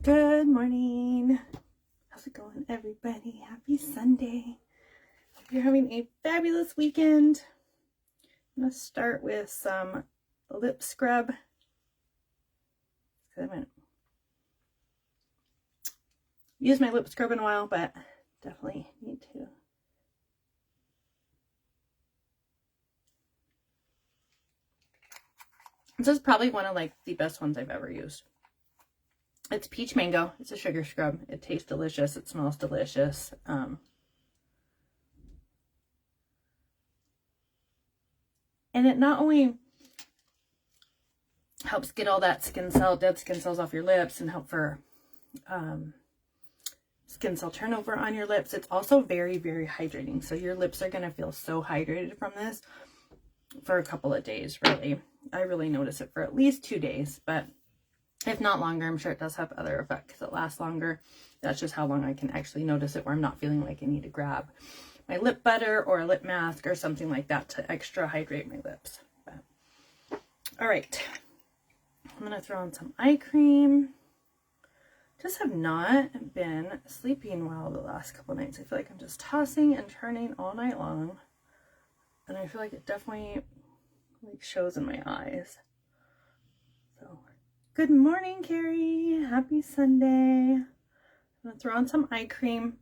Good morning. How's it going, everybody? Happy Sunday. Hope you're having a fabulous weekend. I'm going to start with some lip scrub. I haven't used my lip scrub in a while, but definitely need to. This is probably one of the best ones I've ever used. It's peach mango. It's a sugar scrub. It tastes delicious. It smells delicious. And it not only helps get all that dead skin cells off your lips and help for skin cell turnover on your lips, it's also very, very hydrating. So your lips are going to feel so hydrated from this for a couple of days, really. I really notice it for at least 2 days, but if not longer. I'm sure it does have other effects that last longer. That's just how long I can actually notice it, where I'm not feeling like I need to grab my lip butter or a lip mask or something like that to extra hydrate my lips. But, all right, I'm gonna throw on some eye cream. Just have not been sleeping well the last couple nights. I feel like I'm just tossing and turning all night long, and I feel like it definitely shows in my eyes. So good morning, Carrie. Happy Sunday. I'm gonna throw on some eye cream.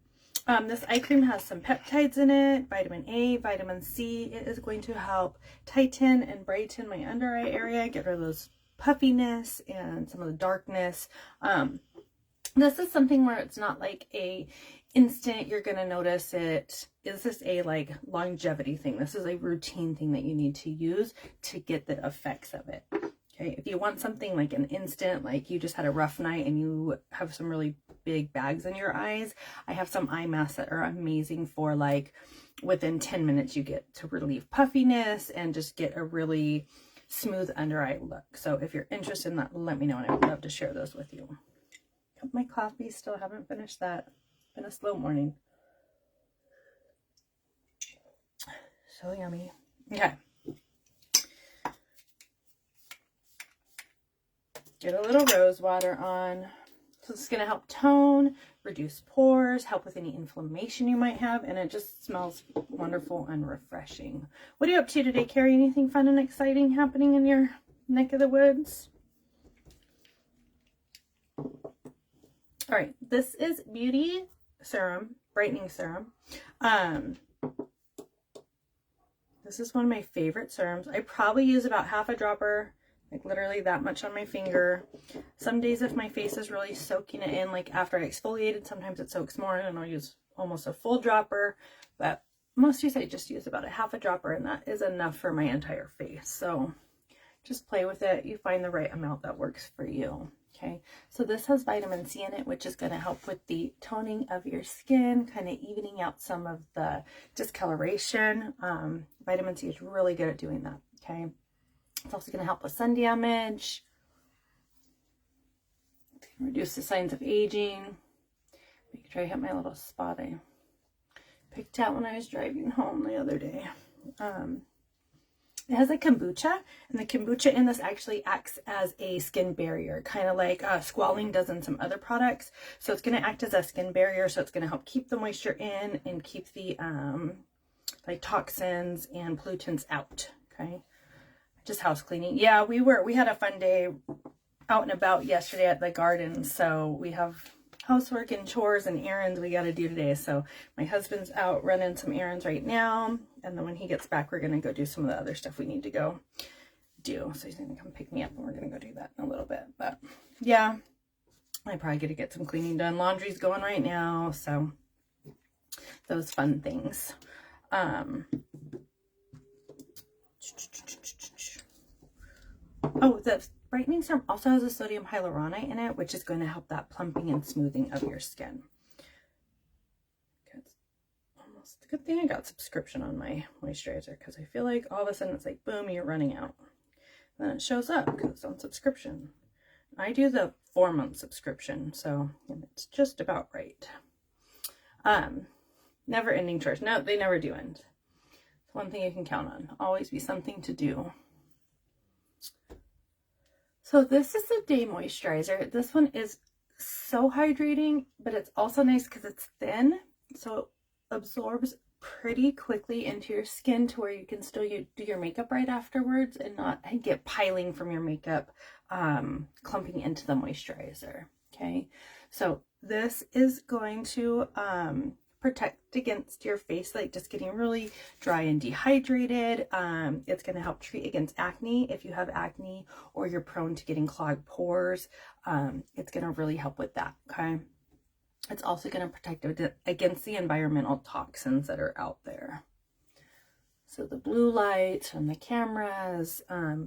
This eye cream has some peptides in it, vitamin A, vitamin C. It is going to help tighten and brighten my under eye area, get rid of those puffiness and some of the darkness. This is something where it's not like a instant you're gonna notice it. Is this a longevity thing? This is a routine thing that you need to use to get the effects of it. Okay, if you want something like an instant, like you just had a rough night and you have some really big bags in your eyes, I have some eye masks that are amazing for within 10 minutes you get to relieve puffiness and just get a really smooth under eye look. So if you're interested in that, let me know and I would love to share those with you. Cup my coffee, still haven't finished that. It's been a slow morning. So yummy. Okay. Get a little rose water on. So it's going to help tone, reduce pores, help with any inflammation you might have, and it just smells wonderful and refreshing. What are you up to today, Carrie? Anything fun and exciting happening in your neck of the woods? All right, this is Beauty Serum, Brightening Serum. This is one of my favorite serums. I probably use about half a dropper, literally that much on my finger. Some days if my face is really soaking it in, after I exfoliated, sometimes it soaks more and I'll use almost a full dropper, but most days I just use about a half a dropper and that is enough for my entire face. So just play with it. You find the right amount that works for you. Okay, so this has vitamin C in it, which is going to help with the toning of your skin, kind of evening out some of the discoloration. Vitamin C is really good at doing that. Okay, it's also going to help with sun damage, reduce the signs of aging. Make sure I hit my little spot I picked out when I was driving home the other day. It has kombucha, and the kombucha in this actually acts as a skin barrier, kind of like squalene does in some other products. So it's going to act as a skin barrier, so it's going to help keep the moisture in and keep the toxins and pollutants out. Okay, just house cleaning. Yeah, we had a fun day out and about yesterday at the garden, so we have housework and chores and errands we got to do today. So my husband's out running some errands right now, and then when he gets back we're going to go do some of the other stuff we need to go do. So he's going to come pick me up and we're going to go do that in a little bit. But yeah, I probably get to get some cleaning done. Laundry's going right now, so those fun things. Oh, the brightening serum also has a sodium hyaluronate in it, which is going to help that plumping and smoothing of your skin. It's almost a good thing I got subscription on my moisturizer, because I feel like all of a sudden it's like, boom, you're running out. And then it shows up because it's on subscription. I do the 4-month subscription, so it's just about right. Never ending chores. No, they never do end. It's one thing you can count on. Always be something to do. So this is a day moisturizer. This one is so hydrating, but it's also nice because it's thin, so it absorbs pretty quickly into your skin to where you can still do your makeup right afterwards and not get piling from your makeup clumping into the moisturizer. Okay, so this is going to protect against your face like just getting really dry and dehydrated. It's going to help treat against acne if you have acne or you're prone to getting clogged pores. It's going to really help with that. Okay, it's also going to protect against the environmental toxins that are out there. So the blue lights from the cameras,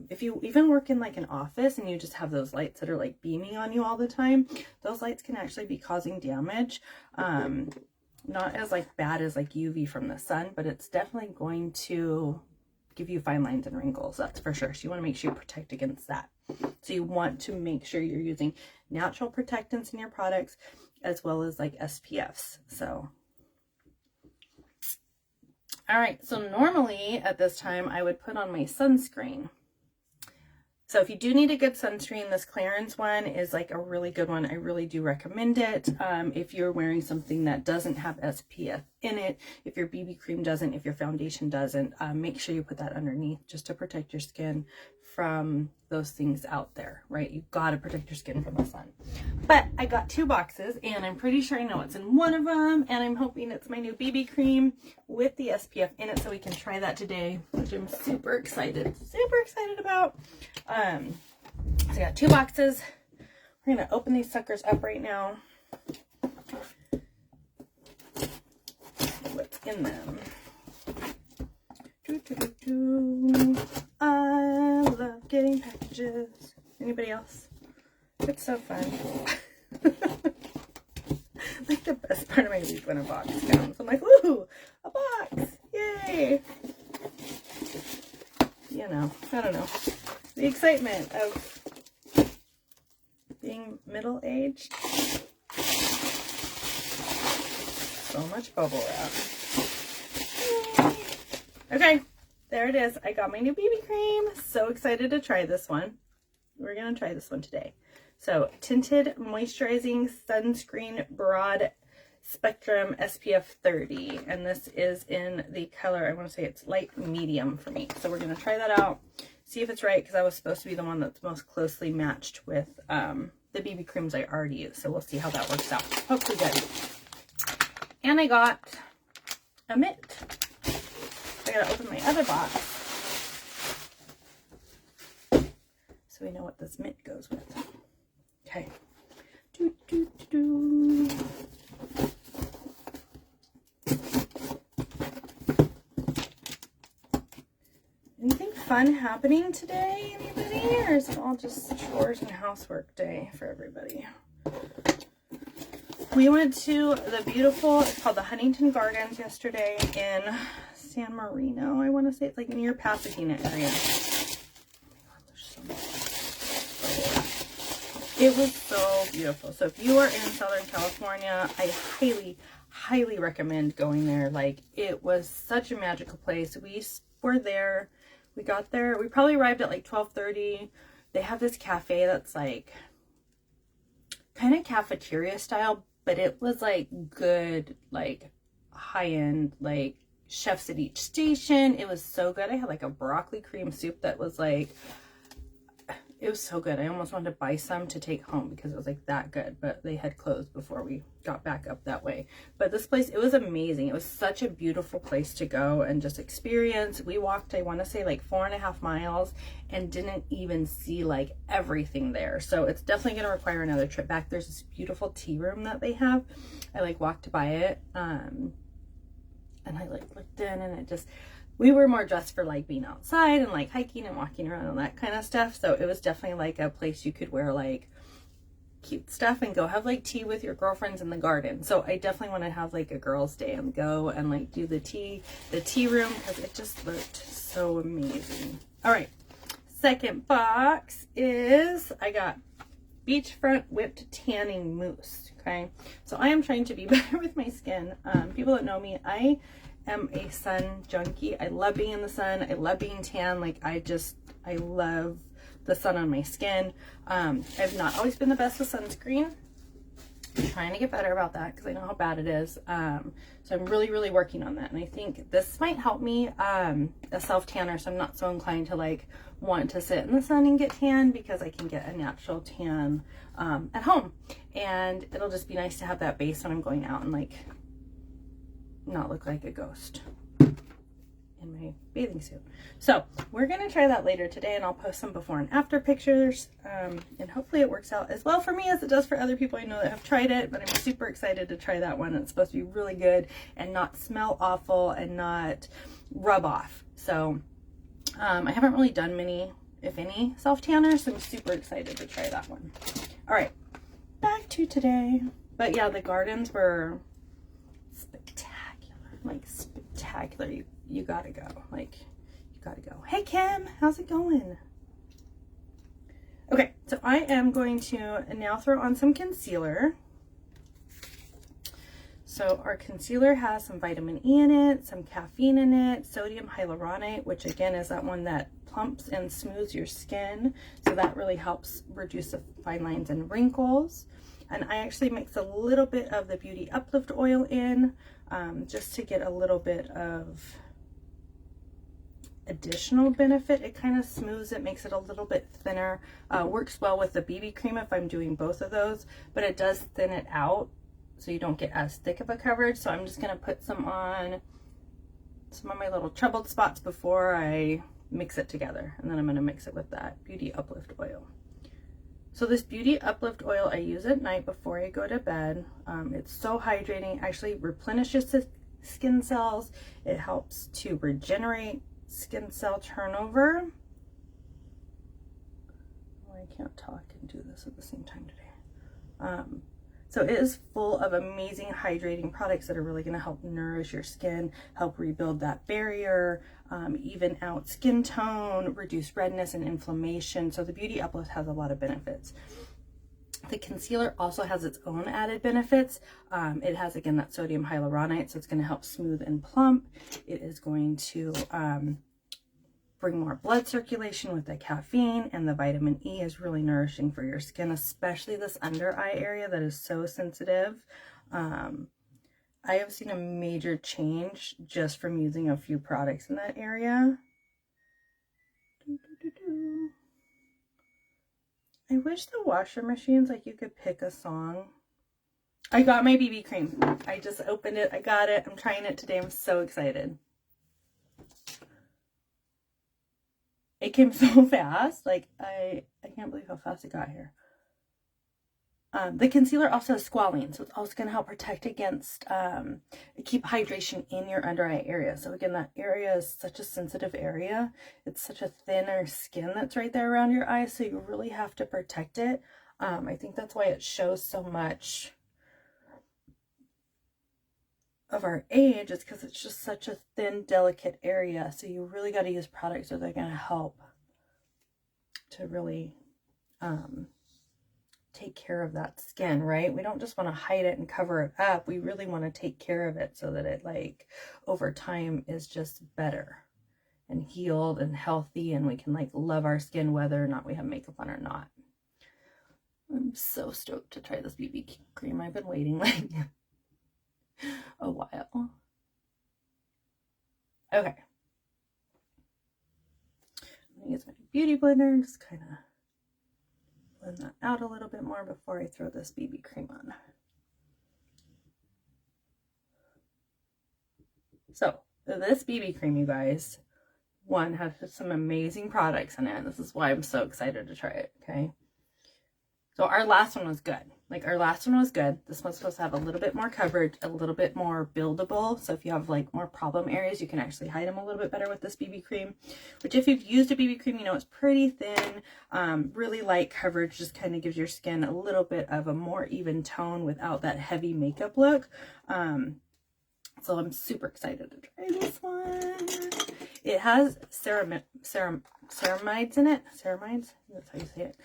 if you even work in like an office and you just have those lights that are like beaming on you all the time, those lights can actually be causing damage. Not as like bad as like UV from the sun, but it's definitely going to give you fine lines and wrinkles, that's for sure. So you want to make sure you protect against that. So you want to make sure you're using natural protectants in your products as well as like SPFs. So all right, so normally at this time I would put on my sunscreen. So if you do need a good sunscreen, this Clarins one is like a really good one. I really do recommend it. If you're wearing something that doesn't have SPF in it, if your BB cream doesn't, if your foundation doesn't, make sure you put that underneath just to protect your skin from those things out there, right? You got to protect your skin from the sun. But I got 2 boxes and I'm pretty sure I know what's in one of them, and I'm hoping it's my new BB cream with the SPF in it so we can try that today, which I'm super excited about. So I got 2 boxes. We're gonna open these suckers up right now. What's in them? I love getting packages. Anybody else? It's so fun. Like the best part of my week when a box comes. I'm like, woohoo, a box, yay. You know, I don't know. The excitement of being middle-aged. So much bubble wrap. Okay, there it is. I got my new BB cream. So excited to try this one. We're going to try this one today. So, Tinted Moisturizing Sunscreen Broad Spectrum SPF 30. And this is in the color, I want to say it's light medium for me. So we're going to try that out. See if it's right, because I was supposed to be the one that's most closely matched with the BB creams I already use. So we'll see how that works out. Hopefully good. And I got a mitt. I gotta open my other box so we know what this mitt goes with. Okay. Anything fun happening today, anybody? Or is it all just chores and housework day for everybody? We went to the beautiful, it's called the Huntington Gardens yesterday in San Marino, I want to say. It's like near Pasadena area. Oh my God, there's so much. It was so beautiful. So if you are in Southern California, I highly recommend going there. Like, it was such a magical place. We were there, we got there, we probably arrived at like 12:30. They have this cafe that's like kind of cafeteria style, but it was like good, like high-end, like chefs at each station. It was so good. I had like a broccoli cream soup that was like, it was so good. I almost wanted to buy some to take home because it was like that good, but they had closed before we got back up that way. But this place, it was amazing. It was such a beautiful place to go and just experience. We walked, I want to say like 4.5 miles and didn't even see like everything there. So it's definitely going to require another trip back. There's this beautiful tea room that they have. I like walked by it. And I like looked in, and it just, we were more dressed for like being outside and like hiking and walking around and that kind of stuff. So it was definitely like a place you could wear like cute stuff and go have like tea with your girlfriends in the garden. So I definitely want to have like a girls' day and go and like do the tea room, because it just looked so amazing. All right, second box is, I got Beachfront Whipped Tanning Mousse. Okay, so I am trying to be better with my skin. People that know me, I am a sun junkie. I love being in the sun. I love being tan. Like, I love the sun on my skin. I've not always been the best with sunscreen. trying to get better about that because I know how bad it is. So I'm really working on that. And I think this might help me, a self tanner. So I'm not so inclined to like want to sit in the sun and get tan, because I can get a natural tan at home. And it'll just be nice to have that base when I'm going out and like not look like a ghost in my bathing suit. So we're gonna try that later today, and I'll post some before and after pictures, and hopefully it works out as well for me as it does for other people I know that have tried it. But I'm super excited to try that one. It's supposed to be really good and not smell awful and not rub off. So I haven't really done many, if any, self tanners, so I'm super excited to try that one. All right, back to today. But yeah, the gardens were spectacular, like spectacular. You gotta go, like, you gotta go. Hey Kim, how's it going? Okay, so I am going to now throw on some concealer. So our concealer has some vitamin E in it, some caffeine in it, sodium hyaluronate, which again is that one that plumps and smooths your skin. So that really helps reduce the fine lines and wrinkles. And I actually mix a little bit of the Beauty Uplift oil in, just to get a little bit of additional benefit. It kind of smooths it, makes it a little bit thinner. Works well with the BB cream if I'm doing both of those, but it does thin it out so you don't get as thick of a coverage. So I'm just going to put some on some of my little troubled spots before I mix it together, and then I'm going to mix it with that Beauty Uplift oil. So this Beauty Uplift oil I use at night before I go to bed. It's so hydrating, actually replenishes the skin cells. It helps to regenerate skin cell turnover. Oh, I can't talk and do this at the same time today. So it is full of amazing hydrating products that are really going to help nourish your skin, help rebuild that barrier, even out skin tone, reduce redness and inflammation. So the Beauty Uplift has a lot of benefits. The concealer also has its own added benefits. It has, again, that sodium hyaluronate, so it's going to help smooth and plump. It is going to bring more blood circulation with the caffeine, and the vitamin E is really nourishing for your skin, especially this under eye area that is so sensitive. I have seen a major change just from using a few products in that area. I wish the washer machines, like, you could pick a song. I got my BB cream. I just opened it. I got it. I'm trying it today. I'm so excited. It came so fast. Like, I can't believe how fast it got here. The concealer also has squalene, so it's also going to help protect against, keep hydration in your under eye area. So again, that area is such a sensitive area. It's such a thinner skin that's right there around your eyes, so you really have to protect it. I think that's why it shows so much of our age, is because it's just such a thin, delicate area. So you really got to use products that are going to help to really take care of that skin, right? We don't just want to hide it and cover it up. We really want to take care of it so that it, like, over time is just better and healed and healthy, and we can, like, love our skin whether or not we have makeup on or not. I'm so stoked to try this BB cream. I've been waiting like a while. Okay. I'm gonna use my beauty blender, just kind of blend that out a little bit more before I throw this BB cream on. So this BB cream, you guys, one, has some amazing products in it. This is why I'm so excited to try it, okay? So our last one was good. Like, our last one was good. This one's supposed to have a little bit more coverage, a little bit more buildable. So if you have, like, more problem areas, you can actually hide them a little bit better with this BB cream. Which, if you've used a BB cream, you know it's pretty thin, really light coverage, just kind of gives your skin a little bit of a more even tone without that heavy makeup look. So I'm super excited to try this one. It has ceramides in it. Ceramides? That's how you say it.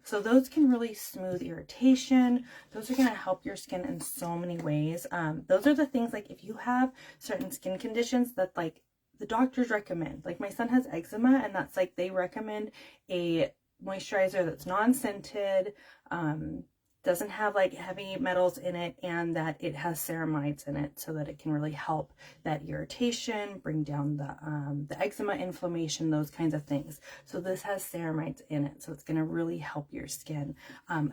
So those can really smooth irritation. Those are going to help your skin in so many ways. Those are the things, like, if you have certain skin conditions that, like, the doctors recommend. Like, my son has eczema, and that's, like, they recommend a moisturizer that's non-scented, doesn't have like heavy metals in it, and that it has ceramides in it so that it can really help that irritation, bring down the eczema, inflammation, those kinds of things. So this has ceramides in it, so it's going to really help your skin.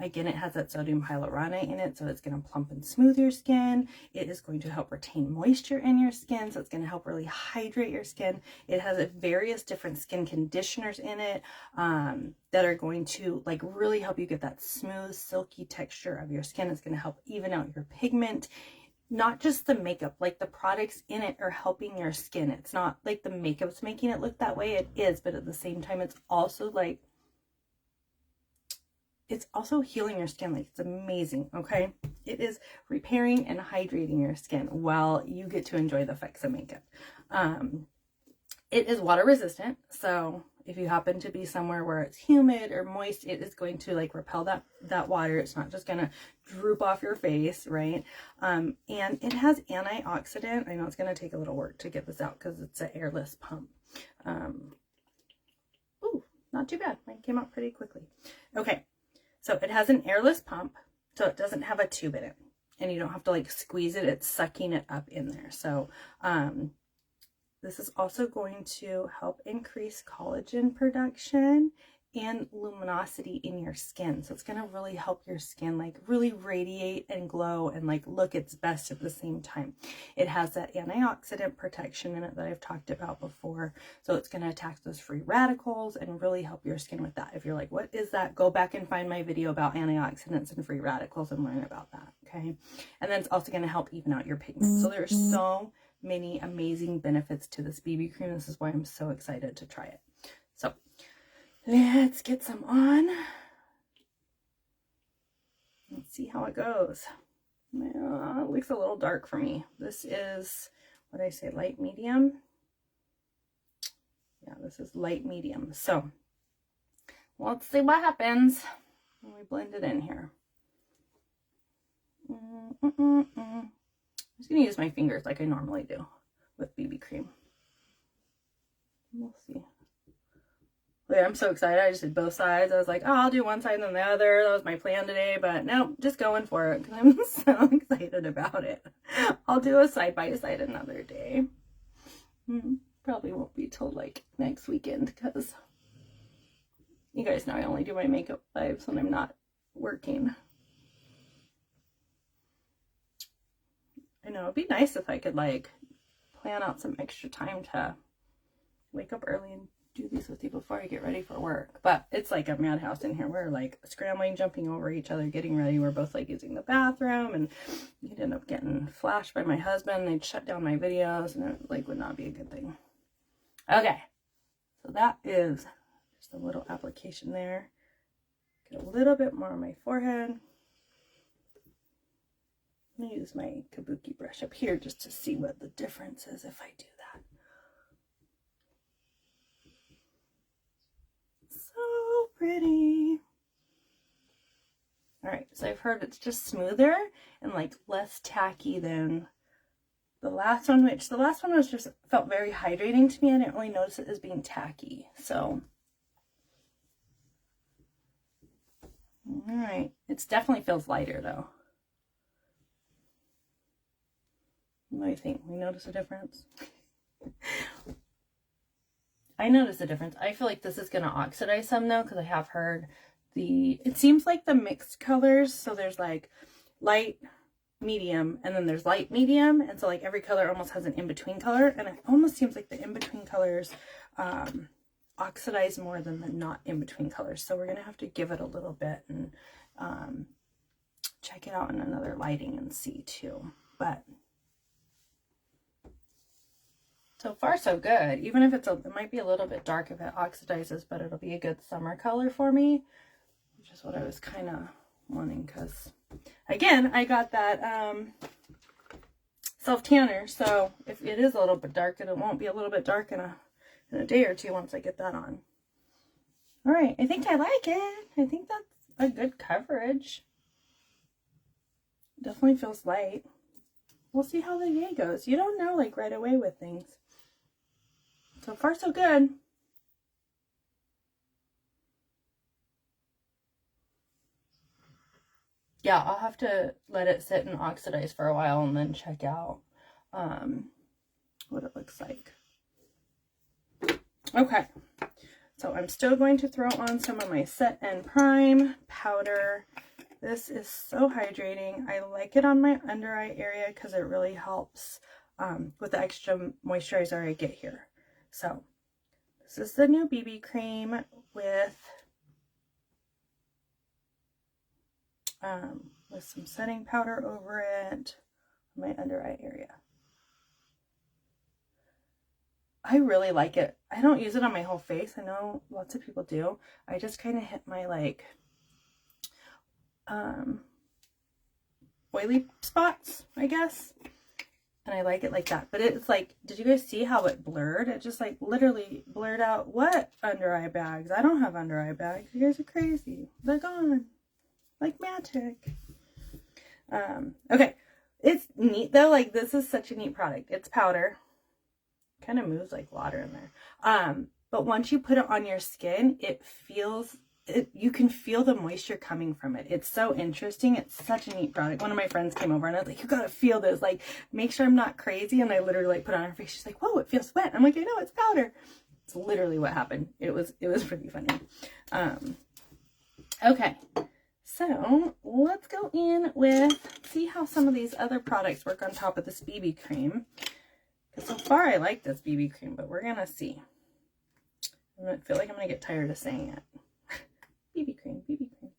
Again, it has that sodium hyaluronate in it, so it's going to plump and smooth your skin. It is going to help retain moisture in your skin, so it's going to help really hydrate your skin. It has various different skin conditioners in it that are going to like really help you get that smooth, silky texture of your skin. It's going to help even out your pigment. Not just the makeup, like the products in it are helping your skin. It's not like the makeup's making it look that way. It is, but at the same time, it's also like, it's also healing your skin. Like, it's amazing. Okay, it is repairing and hydrating your skin while you get to enjoy the effects of makeup. It is water resistant, so if you happen to be somewhere where it's humid or moist, it is going to like repel that water. It's not just going to droop off your face, right? And it has antioxidant. I know it's going to take a little work to get this out because it's an airless pump. Ooh, not too bad. Mine came out pretty quickly. Okay, so it has an airless pump, so it doesn't have a tube in it, and you don't have to like squeeze it. It's sucking it up in there. So this is also going to help increase collagen production and luminosity in your skin. So it's going to really help your skin like really radiate and glow and like look its best at the same time. It has that antioxidant protection in it that I've talked about before. So it's going to attack those free radicals and really help your skin with that. If you're like, what is that? Go back and find my video about antioxidants and free radicals and learn about that. Okay. And then it's also going to help even out your pigment. So there's so many amazing benefits to this BB cream. This is why I'm so excited to try it. So let's get some on. Let's see how it goes. It looks a little dark for me. This is, what did I say, light medium? Yeah, this is light medium. So let's see what happens when we blend it in here. I'm just going to use my fingers like I normally do with BB cream. We'll see. Yeah, I'm so excited. I just did both sides. I was like, oh, I'll do one side and then the other. That was my plan today, but no, just going for it because I'm so excited about it. I'll do a side-by-side another day. Probably won't be till like next weekend because you guys know I only do my makeup lives when I'm not working. I know it'd be nice if I could like plan out some extra time to wake up early and do these with you before I get ready for work. But it's like a madhouse in here. We're like scrambling, jumping over each other, getting ready. We're both like using the bathroom, and you'd end up getting flashed by my husband. They'd shut down my videos, and it like would not be a good thing. Okay, so that is just a little application there. Get a little bit more on my forehead. I'm going to use my kabuki brush up here just to see what the difference is if I do that. So pretty. Alright, so I've heard it's just smoother and like less tacky than the last one, which the last one was just felt very hydrating to me. I didn't really notice it as being tacky. So, alright, it definitely feels lighter though. What do you think? We notice a difference? I notice a difference. I feel like this is going to oxidize some though, because I have heard it seems like the mixed colors. So there's like light, medium, and then there's light, medium. And so like every color almost has an in-between color. And it almost seems like the in-between colors oxidize more than the not in-between colors. So we're going to have to give it a little bit and check it out in another lighting and see too. But so far, so good. Even if it might be a little bit dark if it oxidizes, but it'll be a good summer color for me, which is what I was kind of wanting. Because, again, I got that self-tanner, so if it is a little bit dark, it won't be a little bit dark in a day or two once I get that on. All right, I think I like it. I think that's a good coverage. Definitely feels light. We'll see how the day goes. You don't know, like, right away with things. So far, so good. yeah, I'll have to let it sit and oxidize for a while and then check out what it looks like. Okay, so I'm still going to throw on some of my Set and Prime powder. This is so hydrating. I like it on my under eye area because it really helps with the extra moisturizer I get here. So this is the new BB cream with some setting powder over it, my under eye area. I really like it. I don't use it on my whole face. I know lots of people do. I just kind of hit my like oily spots, I guess. And I like it like that. But it's like, did you guys see how it blurred? It just like literally blurred out what under eye bags? I don't have under eye bags. You guys are crazy. They're gone. Like magic. Okay. It's neat though. Like this is such a neat product. It's powder. Kind of moves like water in there. But once you put it on your skin, you can feel the moisture coming from it. It's so interesting. It's such a neat product. One of my friends came over and I was like, you gotta feel this, like make sure I'm not crazy. And I literally like put it on her face. She's like, whoa, it feels wet. I'm like, I know, it's powder. It's literally what happened. It was pretty funny. Okay, so let's go in with, see how some of these other products work on top of this BB cream. Because so far I like this BB cream, but we're gonna see. I feel like I'm gonna get tired of saying it. BB cream, BB cream.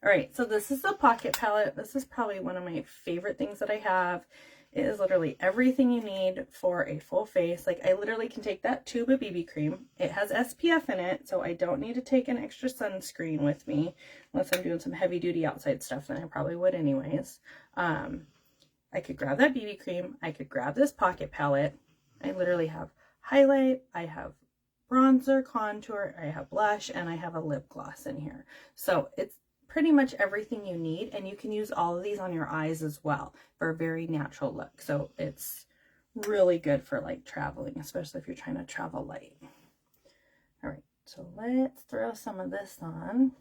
All right, so this is the pocket palette. This is probably one of my favorite things that I have. It is literally everything you need for a full face. Like I literally can take that tube of BB cream. It has SPF in it, so I don't need to take an extra sunscreen with me unless I'm doing some heavy duty outside stuff, then I probably would anyways. I could grab that BB cream. I could grab this pocket palette. I literally have highlight. I have bronzer, contour, I have blush, and I have a lip gloss in here. So it's pretty much everything you need, and you can use all of these on your eyes as well for a very natural look. So it's really good for like traveling, especially if you're trying to travel light. All right, so let's throw some of this on.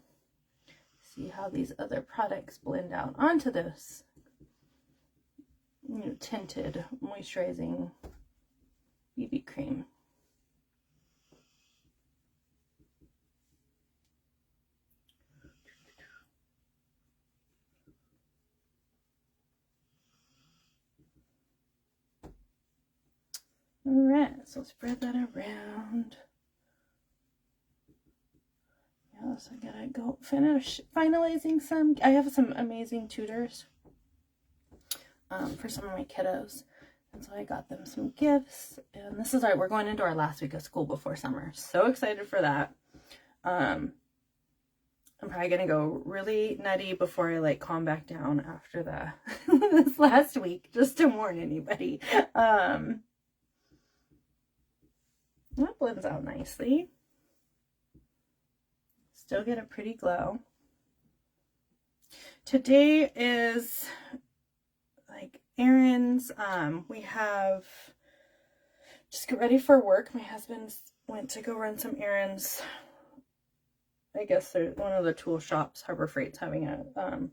See how these other products blend out onto this new tinted moisturizing BB cream. All right, so spread that around. Yeah, so I gotta go finish finalizing some. I have some amazing tutors for some of my kiddos, and so I got them some gifts. And this is we're going into our last week of school before summer. So excited for that. I'm probably gonna go really nutty before I like calm back down after this last week, just to warn anybody. That blends out nicely. Still get a pretty glow. Today is like errands. We have just get ready for work. My husband went to go run some errands. I guess there's one of the tool shops, Harbor Freight's having a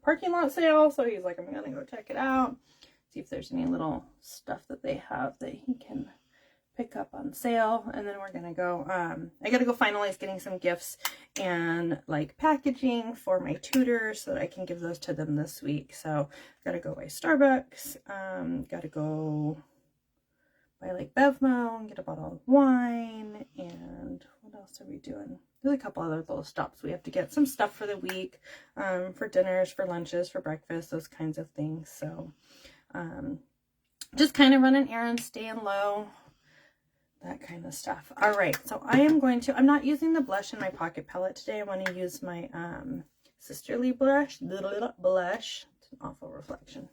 parking lot sale. So he's like, I'm gonna go check it out, see if there's any little stuff that they have that he can pick up on sale. And then we're gonna go I gotta go finalize getting some gifts and like packaging for my tutors so that I can give those to them this week. So gotta go by Starbucks, gotta go by like Bevmo and get a bottle of wine. And what else are we doing? There's a couple other little stops. We have to get some stuff for the week, for dinners, for lunches, for breakfast, those kinds of things. So just kind of running errands, staying low, that kind of stuff. All right, so I'm not using the blush in my pocket palette today. I want to use my Sisterly blush. It's an awful reflection.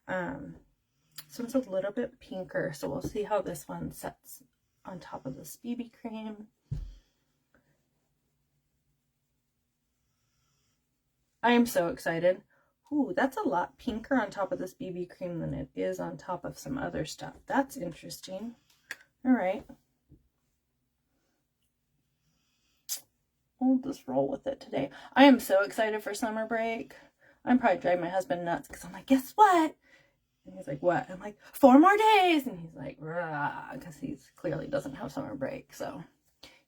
This one's a little bit pinker, so we'll see how this one sets on top of this BB cream. I am so excited. Ooh, that's a lot pinker on top of this BB cream than it is on top of some other stuff. That's interesting. All right. We'll just roll with it today. I am so excited for summer break. I'm probably driving my husband nuts because I'm like, guess what? And he's like, what? I'm like, 4 more days. And he's like, rah, because he clearly doesn't have summer break. So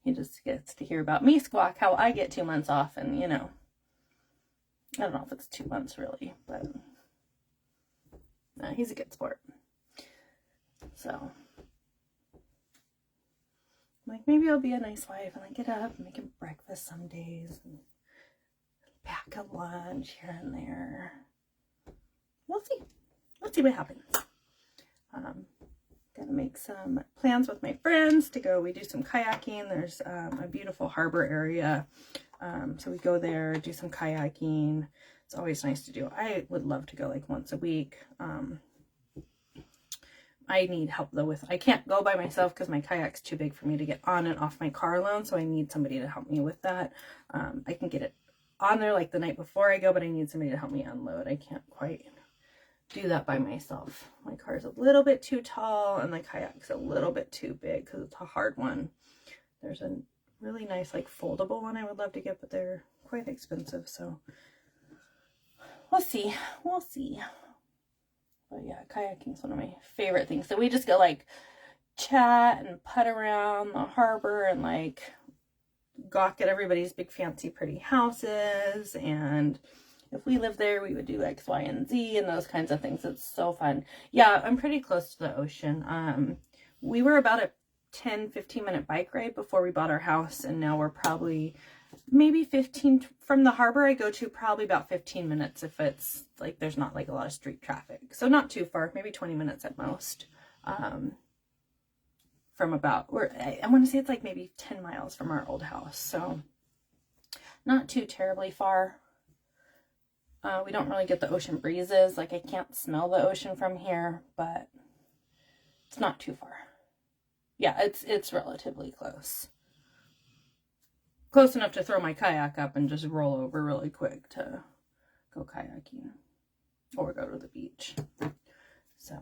he just gets to hear about me squawk how I get 2 months off. And, you know, I don't know if it's 2 months really, but he's a good sport. So, like, maybe I'll be a nice wife and like get up and make him breakfast some days and pack a lunch here and there. We'll see. Let's see what happens. Gonna make some plans with my friends to go. We do some kayaking. There's a beautiful harbor area. So we go there, do some kayaking. It's always nice to do. I would love to go like once a week. I need help though with, I can't go by myself because my kayak's too big for me to get on and off my car alone. So I need somebody to help me with that. I can get it on there like the night before I go, but I need somebody to help me unload. I can't quite do that by myself. My car's a little bit too tall and the kayak's a little bit too big because it's a hard one. There's a really nice like foldable one I would love to get, but they're quite expensive. So we'll see. We'll see. But yeah, kayaking is one of my favorite things. So we just go like chat and putt around the harbor and like gawk at everybody's big fancy pretty houses. And if we lived there, we would do X, Y, and Z and those kinds of things. It's so fun. Yeah, I'm pretty close to the ocean. We were about a 10-15 minute bike ride before we bought our house, and now we're probably maybe 15 from the harbor I go to, probably about 15 minutes if it's like there's not like a lot of street traffic. So not too far, maybe 20 minutes at most. From about, I want to say it's like maybe 10 miles from our old house. So not too terribly far. We don't really get the ocean breezes. Like I can't smell the ocean from here, but it's not too far. Yeah, it's relatively close. Close enough to throw my kayak up and just roll over really quick to go kayaking or go to the beach. So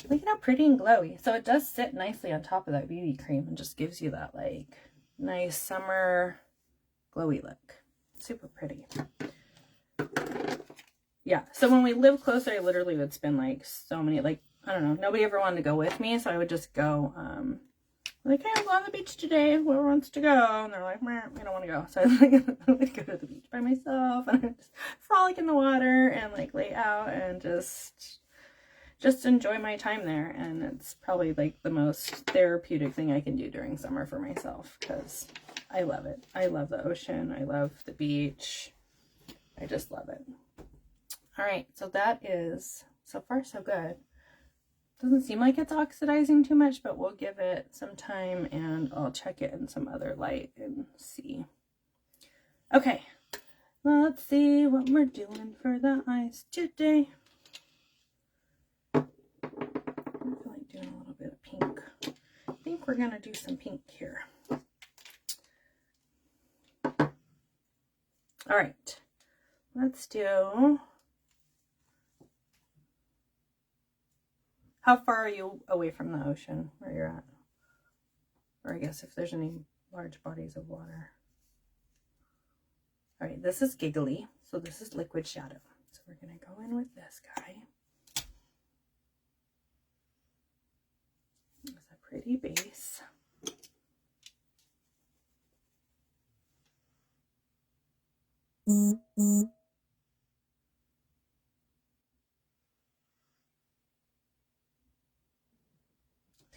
look at how pretty and glowy. So it does sit nicely on top of that BB cream and just gives you that like nice summer glowy look. Super pretty. Yeah, so when we lived closer, I literally would spend like so many, like, I don't know, nobody ever wanted to go with me, so I would just go, like, hey, I'll go on the beach today, whoever wants to go, and they're like, meh, I don't want to go, so I would go to the beach by myself, and I would just frolic in the water, and like lay out, and just enjoy my time there. And it's probably like the most therapeutic thing I can do during summer for myself, because I love it. I love the ocean, I love the beach, I just love it. All right, so that is, so far so good. Doesn't seem like it's oxidizing too much, but we'll give it some time and I'll check it in some other light and see. Okay, let's see what we're doing for the eyes today. I feel like doing a little bit of pink. I think we're gonna do some pink here. All right, let's do... How far are you away from the ocean where you're at? Or I guess if there's any large bodies of water. All right, this is Giggly. So this is Liquid Shadow. So we're going to go in with this guy. It's a pretty base.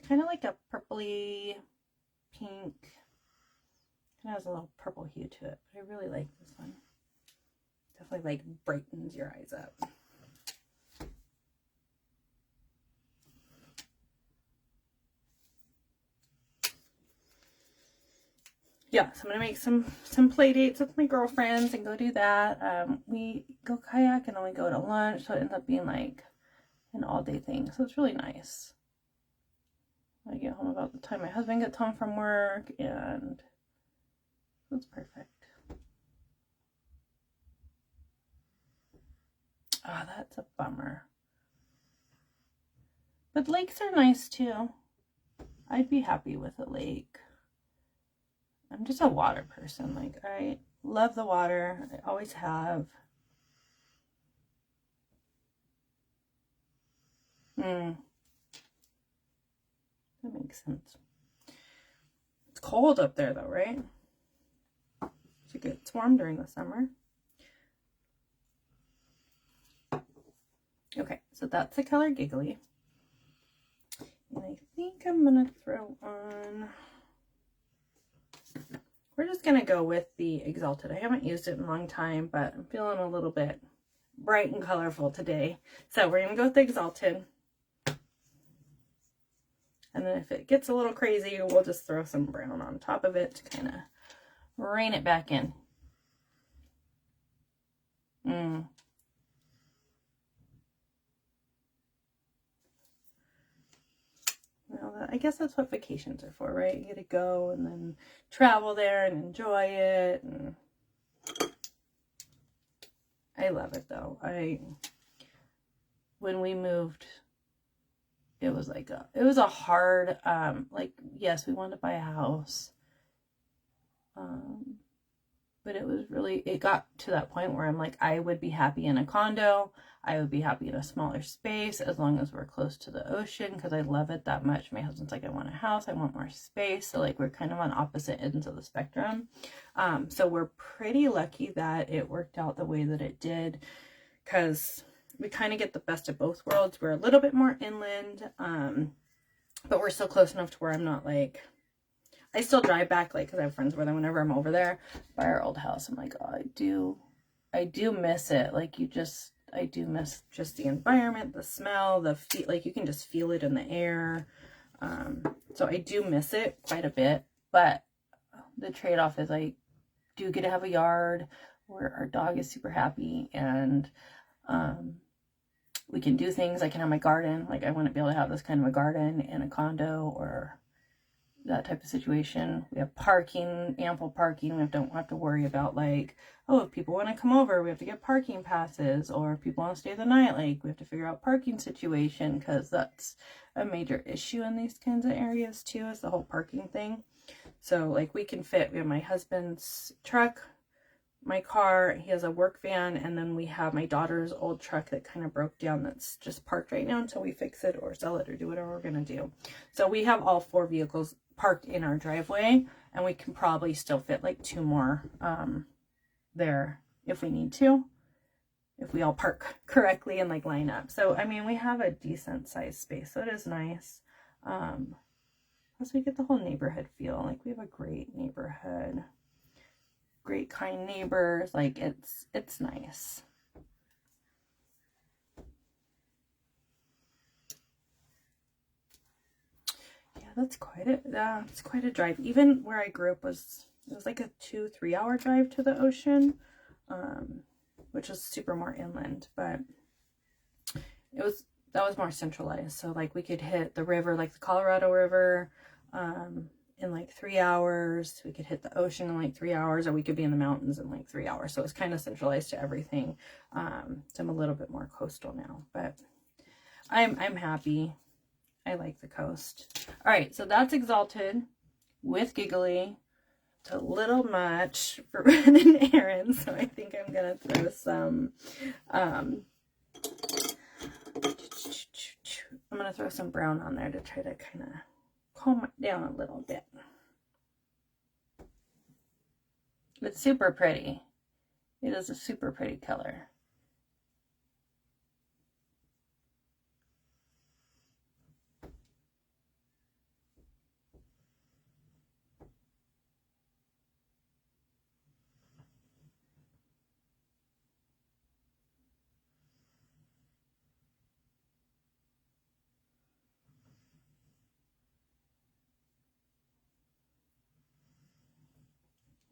Kind of like a purpley pink. Kind of has a little purple hue to it, but I really like this one. Definitely like brightens your eyes up. Yeah, so I'm gonna make some play dates with my girlfriends and go do that. We go kayak and then we go to lunch, so it ends up being like an all-day thing. So it's really nice. I get home about the time my husband gets home from work, and it's perfect. Ah, oh, that's a bummer. But lakes are nice too. I'd be happy with a lake. I'm just a water person. Like, I love the water. I always have. That makes sense. It's cold up there though, right? It gets warm during the summer. Okay, so that's the color Giggly. And I think I'm gonna throw on, we're just gonna go with the Exalted. I haven't used it in a long time, but I'm feeling a little bit bright and colorful today. So we're gonna go with the Exalted. And then if it gets a little crazy, we'll just throw some brown on top of it to kind of rein it back in. Well, I guess that's what vacations are for, right? You get to go and then travel there and enjoy it. And I love it though. When we moved, it was like it was a hard, like, yes, we wanted to buy a house. But it was really, it got to that point where I'm like, I would be happy in a condo. I would be happy in a smaller space as long as we're close to the ocean, because I love it that much. My husband's like, I want a house, I want more space. So like we're kind of on opposite ends of the spectrum. So we're pretty lucky that it worked out the way that it did, because we kind of get the best of both worlds. We're a little bit more inland, but we're still close enough to where I'm not like, I still drive back, like, because I have friends with them whenever I'm over there by our old house. I'm like, oh, I do miss it. Like, I do miss just the environment, the smell, the feel, like you can just feel it in the air. So I do miss it quite a bit, but the trade-off is I do get to have a yard where our dog is super happy, and we can do things. I can have my garden. Like, I wouldn't be able to have this kind of a garden in a condo or that type of situation. We have parking, ample parking. We don't have to worry about like, oh, if people want to come over, we have to get parking passes, or if people want to stay the night, like we have to figure out parking situation, because that's a major issue in these kinds of areas too, is the whole parking thing. So like we can fit, we have my husband's truck, my car, he has a work van, and then we have my daughter's old truck that kind of broke down that's just parked right now until we fix it or sell it or do whatever we're going to do. So we have all 4 vehicles parked in our driveway, and we can probably still fit like 2 more there if we need to, if we all park correctly and like line up. So I mean, we have a decent sized space, so it is nice. Plus we get the whole neighborhood feel. Like we have a great neighborhood, great kind neighbors. Like it's nice. That's it's quite a drive. Even where I grew up it was like a 2-3 hour drive to the ocean, which was super more inland, but that was more centralized. So like we could hit the river, like the Colorado River, in like 3 hours. We could hit the ocean in like 3 hours, or we could be in the mountains in like 3 hours. So it's kind of centralized to everything. So I'm a little bit more coastal now, but I'm happy. I like the coast. All right, so that's Exalted with Giggly. It's a little much for running errands, so I think I'm gonna throw some. I'm gonna throw some brown on there to try to kind of calm it down a little bit. It's super pretty. It is a super pretty color.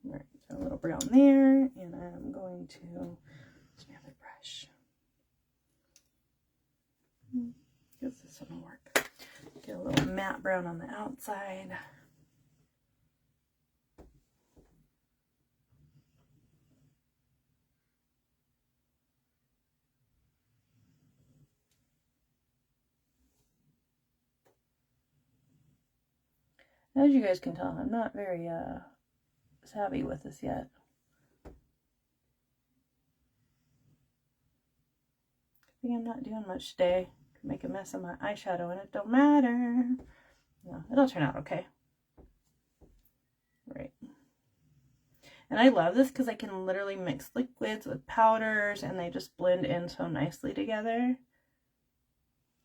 All right, so a little brown there, and I'm going to use my other brush. Guess this one will work. Get a little matte brown on the outside. As you guys can tell, I'm not very savvy with this yet. I think I'm not doing much today. Make a mess of my eyeshadow and it don't matter. No, it'll turn out okay. Right. And I love this because I can literally mix liquids with powders and they just blend in so nicely together.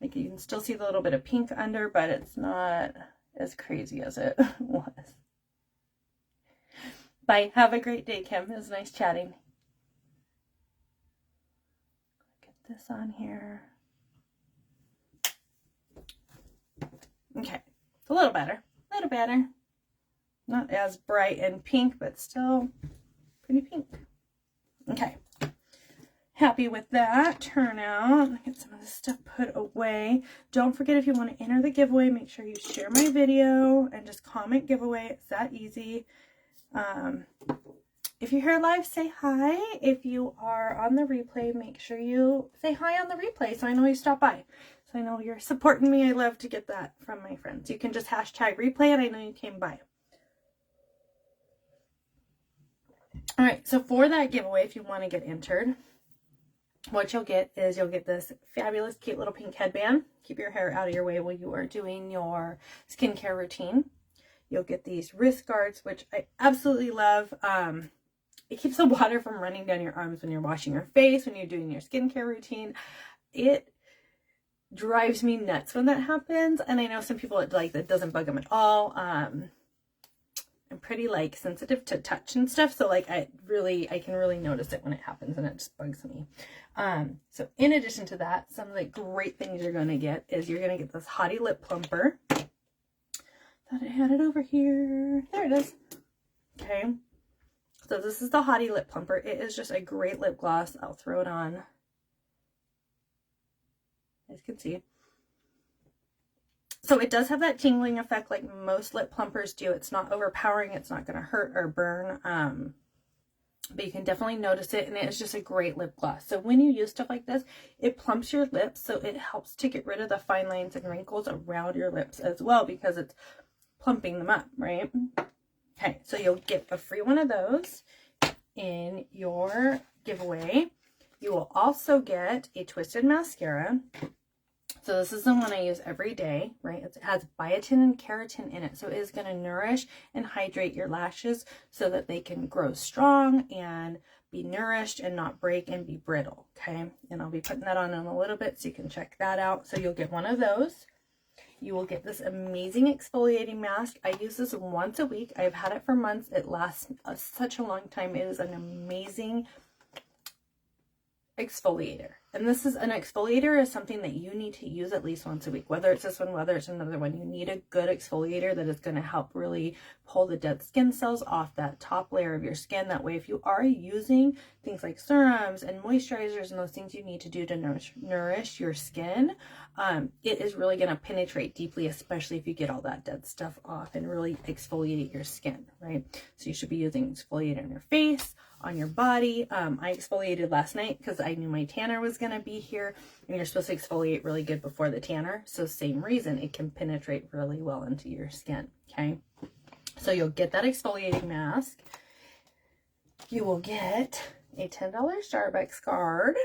Like you can still see the little bit of pink under, but it's not as crazy as it was. Bye. Have a great day, Kim. It was nice chatting. Get this on here. Okay. It's a little better. A little better. Not as bright and pink, but still pretty pink. Okay. Happy with that turnout. Get some of this stuff put away. Don't forget, if you want to enter the giveaway, make sure you share my video and just comment giveaway. It's that easy. If you're here live, say hi. If you are on the replay, make sure you say hi on the replay so I know you stopped by. So I know you're supporting me. I love to get that from my friends. You can just hashtag replay and I know you came by. All right, so for that giveaway, if you want to get entered, what you'll get is you'll get this fabulous, cute little pink headband. Keep your hair out of your way while you are doing your skincare routine. You'll get these wrist guards, which I absolutely love. It keeps the water from running down your arms when you're washing your face, when you're doing your skincare routine. It drives me nuts when that happens. And I know some people that doesn't bug them at all. I'm pretty like sensitive to touch and stuff. So like I can really notice it when it happens and it just bugs me. So in addition to that, some of the great things you're going to get is you're going to get this Hottie Lip Plumper. Thought I had it over here. There it is. Okay. So this is the Hottie Lip Plumper. It is just a great lip gloss. I'll throw it on. As you can see. So it does have that tingling effect like most lip plumpers do. It's not overpowering. It's not going to hurt or burn. But you can definitely notice it, and it is just a great lip gloss. So when you use stuff like this, it plumps your lips, so it helps to get rid of the fine lines and wrinkles around your lips as well because it's plumping them up, right? Okay, so you'll get a free one of those in your giveaway. You will also get a Twisted Mascara. So this is the one I use every day, right? It has biotin and keratin in it. So it is going to nourish and hydrate your lashes so that they can grow strong and be nourished and not break and be brittle, okay? And I'll be putting that on in a little bit so you can check that out. So you'll get one of those. You will get this amazing exfoliating mask. I use this once a week. I've had it for months. It lasts such a long time. It is an amazing exfoliator. And this is an exfoliator is something that you need to use at least once a week, whether it's this one, whether it's another one. You need a good exfoliator that is going to help really pull the dead skin cells off that top layer of your skin. That way, if you are using things like serums and moisturizers and those things you need to do to nourish your skin, it is really going to penetrate deeply, especially if you get all that dead stuff off and really exfoliate your skin, right? So you should be using exfoliator on your face, on your body. I exfoliated last night because I knew my tanner was going to be here, and you're supposed to exfoliate really good before the tanner. So same reason, it can penetrate really well into your skin. Okay. So you'll get that exfoliating mask. You will get a $10 Starbucks card,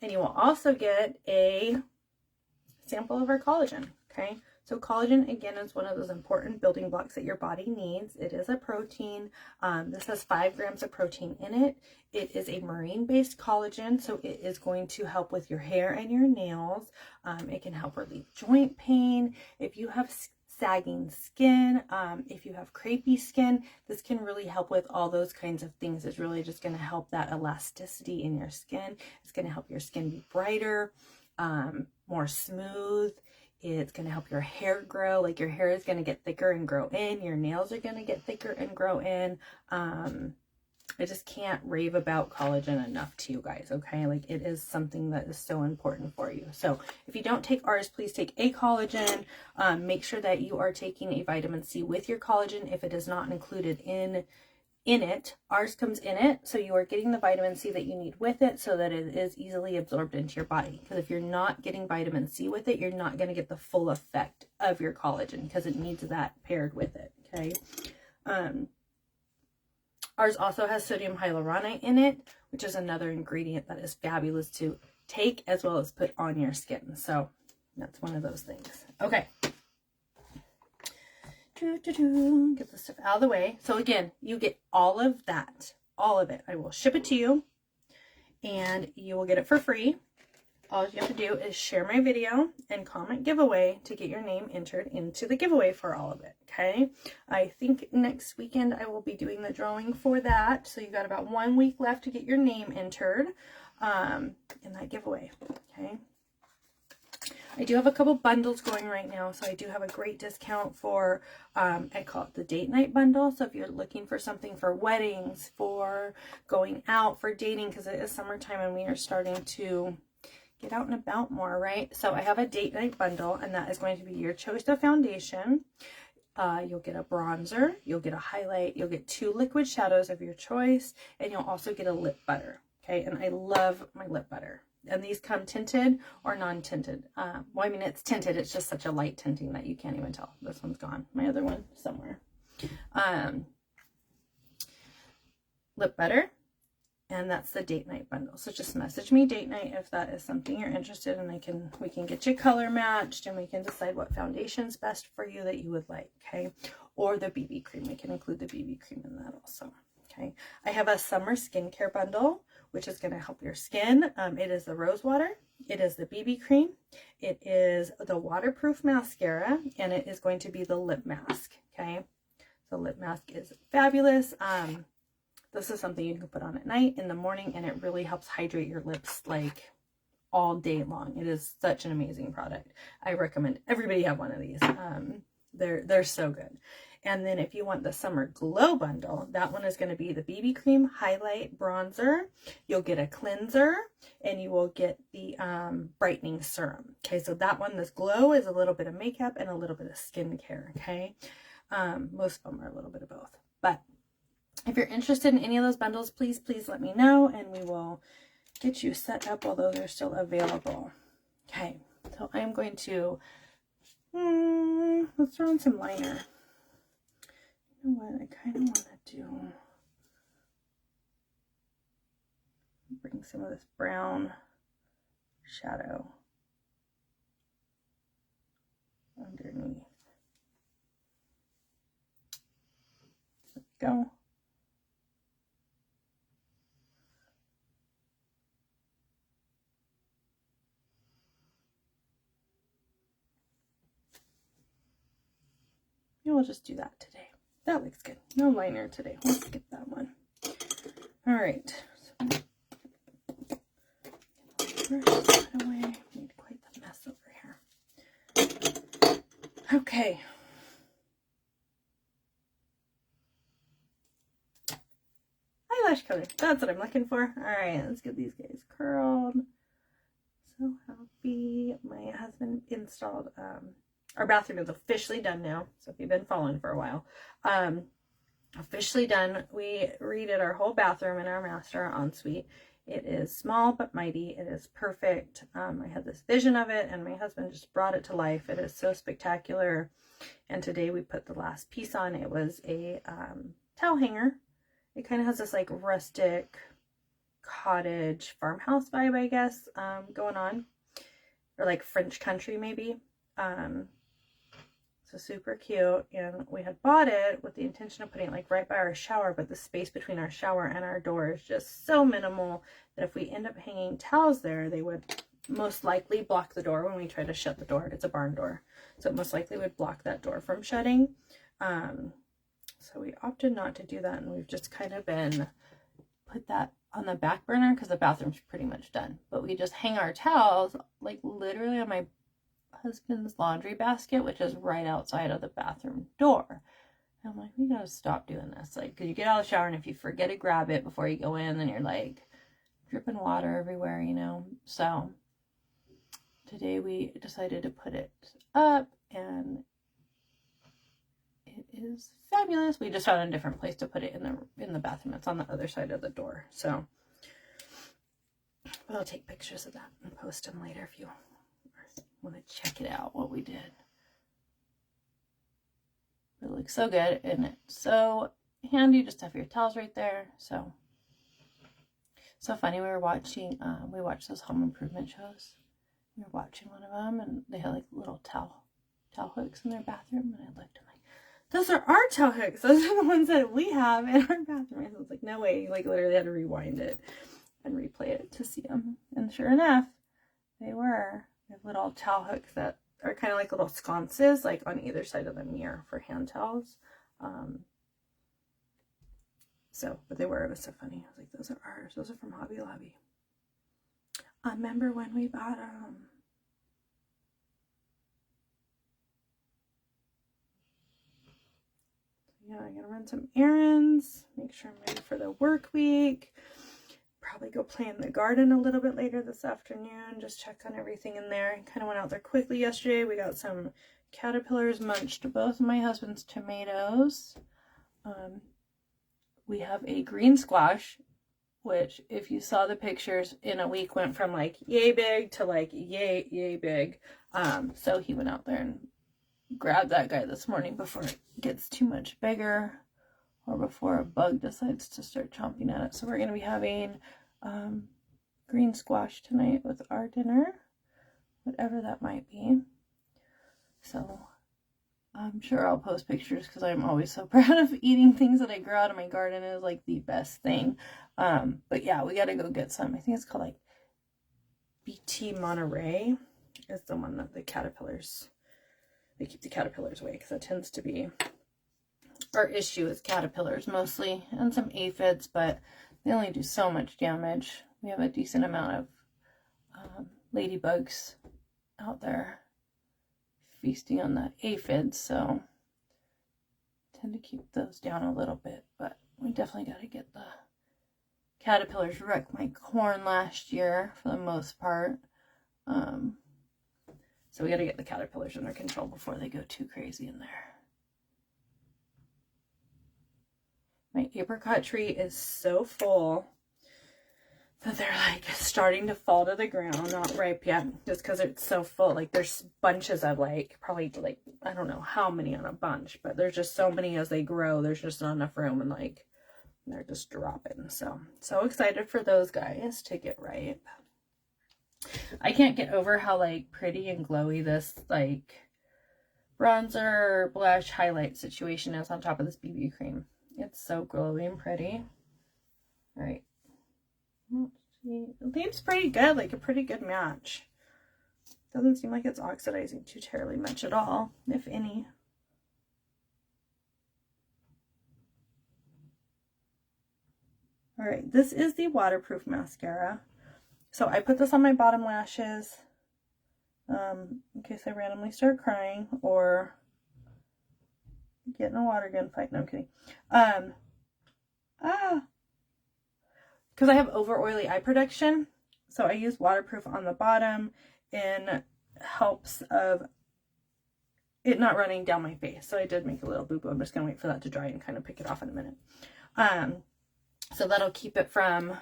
and you will also get a sample of our collagen. Okay. So collagen, again, is one of those important building blocks that your body needs. It is a protein. This has 5 grams of protein in it. It is a marine-based collagen, so it is going to help with your hair and your nails. It can help relieve joint pain. If you have sagging skin, if you have crepey skin, this can really help with all those kinds of things. It's really just going to help that elasticity in your skin. It's going to help your skin be brighter, more smooth. It's going to help your hair grow. Like your hair is going to get thicker and grow in. Your nails are going to get thicker and grow in. I just can't rave about collagen enough to you guys, okay? Like it is something that is so important for you. So if you don't take ours, please take a collagen. Make sure that you are taking a vitamin C with your collagen if it is not included in it. Ours comes in it, so you are getting the vitamin C that you need with it so that it is easily absorbed into your body. Because if you're not getting vitamin C with it, you're not going to get the full effect of your collagen because it needs that paired with it, okay? Ours also has sodium hyaluronate in it, which is another ingredient that is fabulous to take as well as put on your skin. So that's one of those things. Okay. Get this stuff out of the way. So again, you get all of that, all of it. I will ship it to you and you will get it for free. All you have to do is share my video and comment giveaway to get your name entered into the giveaway for all of it. Okay. I think next weekend I will be doing the drawing for that. So you got about 1 week left to get your name entered in that giveaway. Okay. I do have a couple bundles going right now, so I do have a great discount for, I call it the date night bundle. So if you're looking for something for weddings, for going out, for dating, because it is summertime and we are starting to get out and about more, right? So I have a date night bundle, and that is going to be your choice of foundation. You'll get a bronzer, you'll get a highlight, you'll get 2 liquid shadows of your choice, and you'll also get a lip butter. Okay, and I love my lip butter. And these come tinted or non-tinted. Well, I mean, it's tinted. It's just such a light tinting that you can't even tell. This one's gone. My other one somewhere. Lip butter. And that's the date night bundle. So just message me date night if that is something you're interested in. We can get you color matched and we can decide what foundation's best for you that you would like. Okay. Or the BB cream. We can include the BB cream in that also. Okay. I have a summer skincare bundle, which is going to help your skin. It is the rose water, it is the BB cream, it is the waterproof mascara, and it is going to be the lip mask. Okay, so lip mask is fabulous. This is something you can put on at night, in the morning, and it really helps hydrate your lips like all day long. It is such an amazing product. I recommend everybody have one of these. They're so good. And then if you want the summer glow bundle, that one is going to be the BB cream, highlight, bronzer. You'll get a cleanser, and you will get the brightening serum. Okay, so that one, this glow, is a little bit of makeup and a little bit of skincare. Okay, most of them are a little bit of both. But if you're interested in any of those bundles, please let me know, and we will get you set up while those are still available. Okay, so I'm going to let's throw in some liner. You know what, I kind of want to do, bring some of this brown shadow underneath. There we go. And we'll just do that today. That looks good. No liner today. Let's skip that one. All right. So, brush that away. Made quite the mess over here. Okay. Eyelash color. That's what I'm looking for. All right. Let's get these guys curled. So happy. My husband installed our bathroom is officially done now. So if you've been following for a while, officially done. We redid our whole bathroom in our master ensuite. It is small but mighty. It is perfect. I had this vision of it, and my husband just brought it to life. It is so spectacular. And today we put the last piece on. It was a towel hanger. It kind of has this like rustic cottage farmhouse vibe, I guess, going on, or like French country maybe. So super cute, and we had bought it with the intention of putting it like right by our shower, but the space between our shower and our door is just so minimal that if we end up hanging towels there, they would most likely block the door when we try to shut the door. It's a barn door, so it most likely would block that door from shutting. So we opted not to do that, and we've just kind of been put that on the back burner because the bathroom's pretty much done. But we just hang our towels like literally on my husband's laundry basket, which is right outside of the bathroom door. And I'm like, we gotta stop doing this, like, because you get out of the shower and if you forget to grab it before you go in, then you're like dripping water everywhere, you know. So today we decided to put it up, and it is fabulous. We just found a different place to put it in the bathroom. It's on the other side of the door. So, but I'll take pictures of that and post them later if you want to check it out, what we did. It looks so good, and it's so handy just to have your towels right there. So So funny, we watched those home improvement shows. We were watching one of them, and they had like little towel hooks in their bathroom, and I looked, I'm like, those are our towel hooks. Those are the ones that we have in our bathroom. I was like, no way. Like, literally had to rewind it and replay it to see them. And sure enough, they have little towel hooks that are kind of like little sconces, like on either side of the mirror for hand towels. But they were. It was so funny. I was like, those are ours. Those are from Hobby Lobby. I remember when we bought them. Yeah, I gotta run some errands, make sure I'm ready for the work week. Probably go play in the garden a little bit later this afternoon, just check on everything in there. I kind of went out there quickly yesterday. We got some caterpillars, munched both of my husband's tomatoes. We have a green squash, which if you saw the pictures, in a week went from like yay big to like yay big. So he went out there and grabbed that guy this morning before it gets too much bigger or before a bug decides to start chomping at it. So we're going to be having green squash tonight with our dinner, whatever that might be. So I'm sure I'll post pictures because I'm always so proud of eating things that I grow out of my garden. It is like the best thing. But yeah, we got to go get some. I think it's called like BT Monterey is the one that the caterpillars, they keep the caterpillars away because that tends to be our issue is caterpillars mostly, and some aphids, but they only do so much damage. We have a decent amount of ladybugs out there feasting on the aphids, so tend to keep those down a little bit, but we definitely got to get the caterpillars. Wrecked my corn last year for the most part, so we got to get the caterpillars under control before they go too crazy in there. My apricot tree is so full that they're like starting to fall to the ground, not ripe yet, just because it's so full. Like there's bunches of like, probably like, I don't know how many on a bunch, but there's just so many as they grow. There's just not enough room, and like they're just dropping. So excited for those guys to get ripe. I can't get over how like pretty and glowy this like bronzer blush highlight situation is on top of this BB cream. It's so glowy and pretty. All right. It seems pretty good, like a pretty good match. Doesn't seem like it's oxidizing too terribly much at all, if any. All right, this is the waterproof mascara. So I put this on my bottom lashes in case I randomly start crying or get in a water gun fight. No, I'm kidding. Because I have over oily eye production, so I use waterproof on the bottom in helps of it not running down my face. So I did make a little boo-boo. I'm just gonna wait for that to dry and kind of pick it off in a minute. So that'll keep it from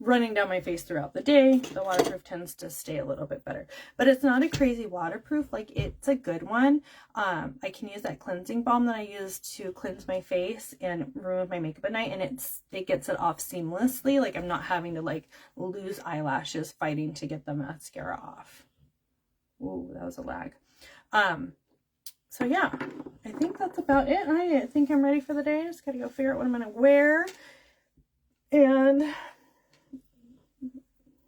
running down my face throughout the day. The waterproof tends to stay a little bit better, but it's not a crazy waterproof. Like it's a good one. I can use that cleansing balm that I use to cleanse my face and remove my makeup at night, and it gets it off seamlessly. Like I'm not having to like lose eyelashes fighting to get the mascara off. Ooh, that was a lag. So yeah, I think that's about it. I think I'm ready for the day. I just gotta go figure out what I'm gonna wear and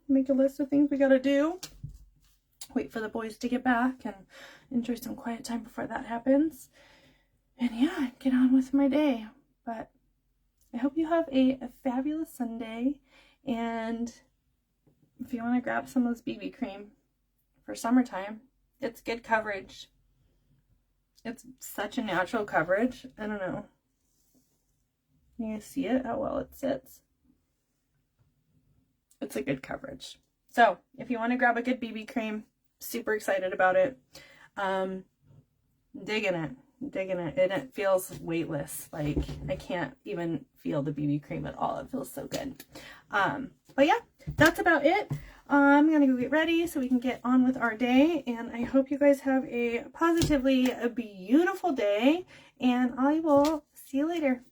make a list of things we gotta do. Wait for the boys to get back and enjoy some quiet time before that happens. And yeah, get on with my day. But I hope you have a fabulous Sunday. And if you want to grab some of this BB cream for summertime, it's good coverage. It's such a natural coverage. I don't know. You see it, how well it sits. It's a good coverage. So if you want to grab a good BB cream, super excited about it. Digging it, and it feels weightless. Like I can't even feel the BB cream at all. It feels so good. But yeah, that's about it. I'm gonna go get ready so we can get on with our day, and I hope you guys have a beautiful day, and I will see you later.